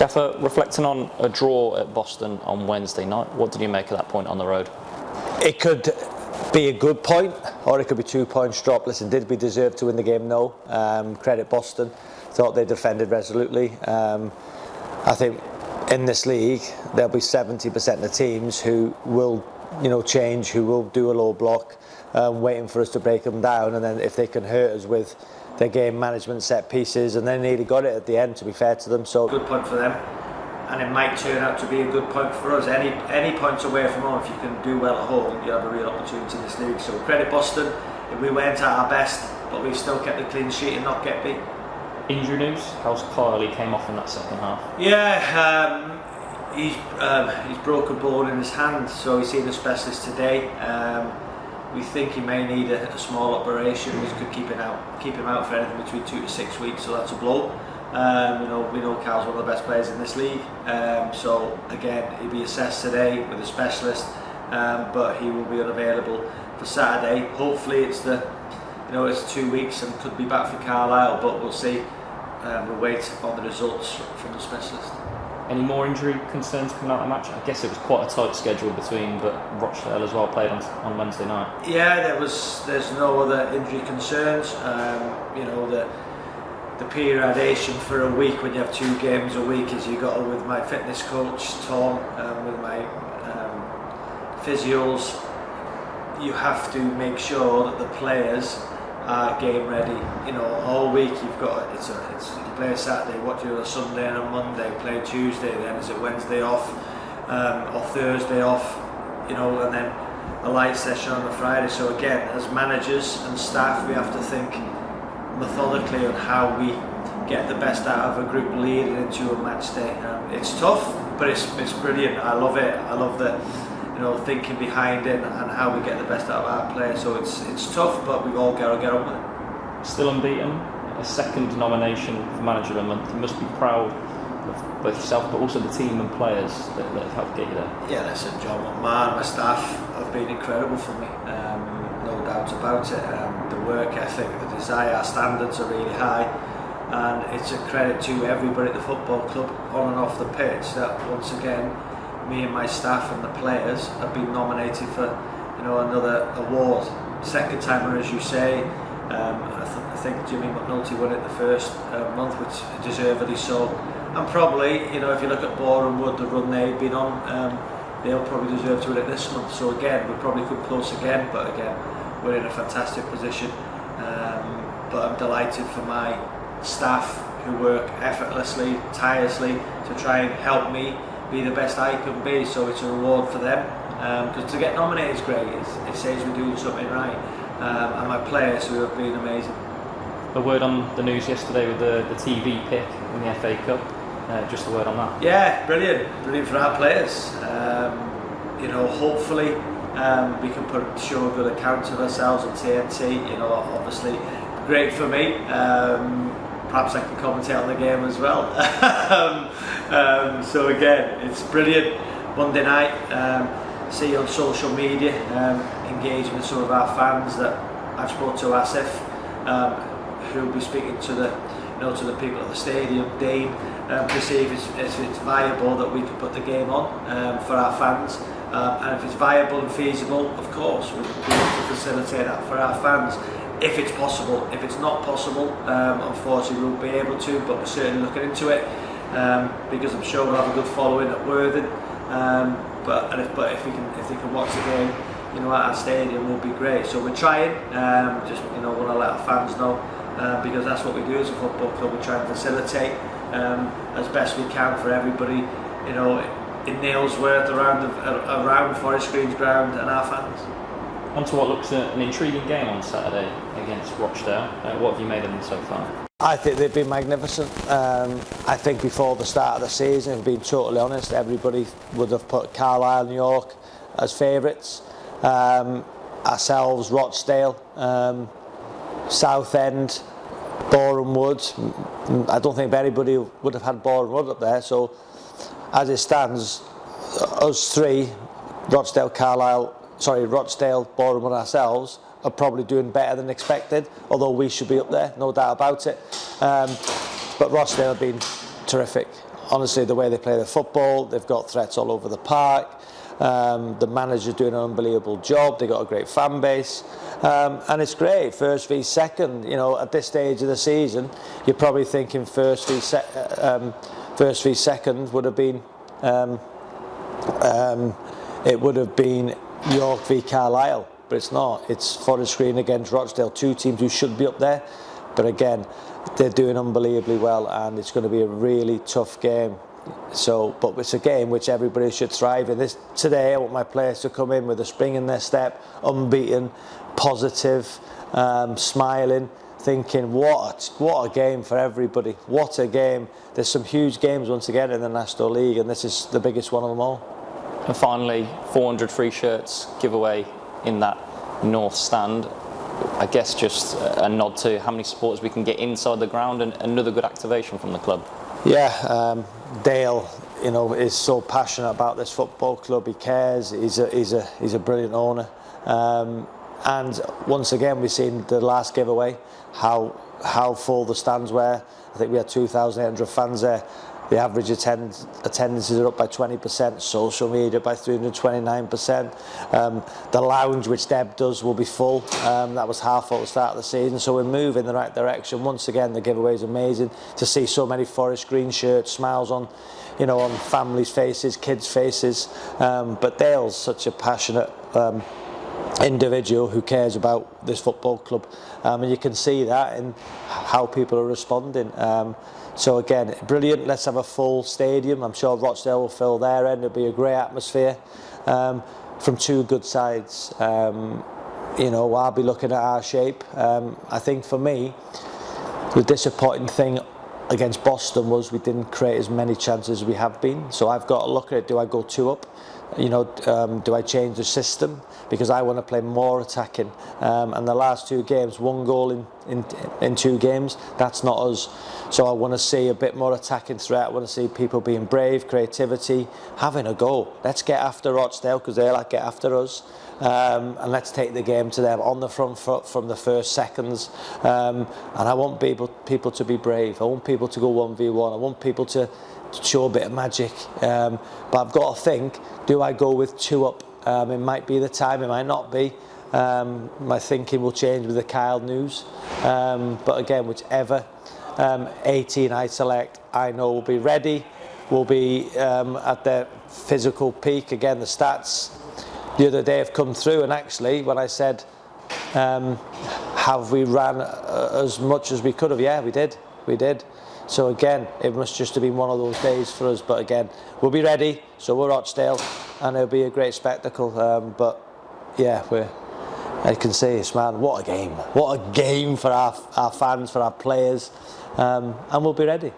Gaffer, reflecting on a draw at Boston on Wednesday night, what did you make of that point on the road? It could be a good point, or it could be 2 points dropped. Listen, did we deserve to win the game? No. Credit Boston. Thought they defended resolutely. I think in this league there'll be 70% of the teams who will, change, who will do a low block, waiting for us to break them down, and then if they can hurt us with their game management, set pieces, and they nearly got it at the end, to be fair to them. So good point for them, and it might turn out to be a good point for us. Any points away from home, if you can do well at home, you have a real opportunity in this league. So credit Boston. We weren't at our best, but we still kept the clean sheet and not get beat. Injury news? How's Kyle? He came off in that second half. Yeah, he's broke a bone in his hand, so he's seen a specialist today. We think he may need a small operation, which could keep him out for anything between 2 to 6 weeks. So that's a blow. We know Carl's one of the best players in this league. So again, he'll be assessed today with a specialist, but he will be unavailable for Saturday. Hopefully, it's 2 weeks and could be back for Carlisle, but we'll see. We'll wait on the results from the specialist. Any more injury concerns coming out of the match? I guess it was quite a tight schedule between, but Rochdale as well played on Wednesday night. Yeah, there's no other injury concerns. The periodization for a week when you have 2 games a week is you got with my fitness coach Tom, with my physios. You have to make sure that the players are game ready. All week you've got you play a Saturday, what do you do a Sunday and a Monday, play Tuesday, then is it Wednesday off, or Thursday off, and then a light session on a Friday. So again, as managers and staff, we have to think methodically on how we get the best out of a group leading into a match day. It's tough, but it's brilliant. I love it. I love the thinking behind it and how we get the best out of our players. So it's tough, but we've all got to get on with it. Still unbeaten, a second nomination for Manager of the Month. You must be proud of both yourself, but also the team and players that have helped get you there. Yeah, listen, John, my staff have been incredible for me. No doubt about it. The work ethic, the desire, our standards are really high, and it's a credit to everybody at the football club on and off the pitch that once again me and my staff and the players have been nominated for another award. Second timer, as you say. I think Jimmy McNulty won it the first month, which deservedly so, and probably if you look at Boreham Wood, the run they've been on, they'll probably deserve to win it this month. So again, we'll probably come close again, but again, we're in a fantastic position. But I'm delighted for my staff who work effortlessly, tirelessly to try and help me be the best I can be. So it's a reward for them, because to get nominated is great. It says we're doing something right, and my players who have been amazing. A word on the news yesterday with the TV pick in the FA Cup. Just a word on that. Yeah, brilliant for our players. Hopefully we can show a good account of ourselves on TNT. Obviously great for me. Perhaps I can commentate on the game as well. So again, it's brilliant. Monday night, see on social media, engaging with some of our fans that I've spoken to Asif, who'll be speaking to the people at the stadium, Dean, to see if it's viable that we can put the game on for our fans. And if it's viable and feasible, of course, we'll be able to facilitate that for our fans. If it's possible. If it's not possible, unfortunately we won't be able to, but we're certainly looking into it, because I'm sure we'll have a good following at Worthing. But if they can watch the game, at our stadium, will be great. So we're trying. Want to let our fans know, because that's what we do as a football club. We try and facilitate as best we can for everybody. In Nailsworth, around Forest Green's ground, and our fans. On to what looks an intriguing game on Saturday against Rochdale. What have you made of them so far? I think they've been magnificent. I think before the start of the season, if being totally honest, everybody would have put Carlisle and York as favourites. Ourselves, Rochdale, Southend, Boreham Wood. I don't think anybody would have had Boreham Wood up there. So as it stands, us three, Rochdale, Boreham and ourselves, are probably doing better than expected, although we should be up there, no doubt about it. But Rochdale have been terrific. honestly, the way they play the football, they've got threats all over the park. The manager's doing an unbelievable job. They've got a great fan base, and it's great. First v second, you know, at this stage of the season, you're probably thinking first v second would have been it would have been York v Carlisle, but it's not. It's Forest Green against Rochdale, two teams who should be up there, but again, they're doing unbelievably well, and it's going to be a really tough game. So, but it's a game which everybody should thrive in. Today, I want my players to come in with a spring in their step, unbeaten, positive, smiling, thinking, what a game for everybody. What a game. There's some huge games once again in the National League, and this is the biggest one of them all. And finally, 400 free shirts giveaway in that north stand. I guess just a nod to how many supporters we can get inside the ground, and another good activation from the club. Yeah, Dale, you know, is so passionate about this football club. He cares. He's a brilliant owner. And once again, we've seen the last giveaway how full the stands were. I think we had 2,800 fans there. The average attendances are up by 20%, social media by 329%. The lounge, which Deb does, will be full. That was half full at the start of the season, so we're moving in the right direction. Once again, the giveaway is amazing. To see so many Forest Green shirts, smiles on, you know, on families' faces, kids' faces. But Dale's such a passionate individual who cares about this football club, and you can see that in how people are responding. So again, brilliant. Let's have a full stadium. I'm sure Rochdale will fill their end. It'll be a great atmosphere from two good sides. You know, I'll be looking at our shape. I think for me, the disappointing thing against Boston was we didn't create as many chances as we have been. So I've got to look at it. Do I go 2 up? You know, do I change the system? Because I want to play more attacking. And the last 2 games, 1 goal in 2 games, that's not us. So I want to see a bit more attacking threat. I want to see people being brave, creativity, having a go. Let's get after Rochdale, because they like get after us. And let's take the game to them on the front foot from the first seconds. And I want people to be brave. I want people to go 1v1. I want people to show a bit of magic. But I've got to think, do I go with 2 up? It might be the time, it might not be. My thinking will change with the Kyle news. But again, whichever 18 I select, I know will be ready, will be at their physical peak. Again, the stats the other day have come through, and actually when I said, have we ran as much as we could have? Yeah, we did. So again, it must just have been one of those days for us, but again, we'll be ready. So we're Rochdale, and it'll be a great spectacle. But yeah, I can say this, man, what a game for our fans, for our players, and we'll be ready.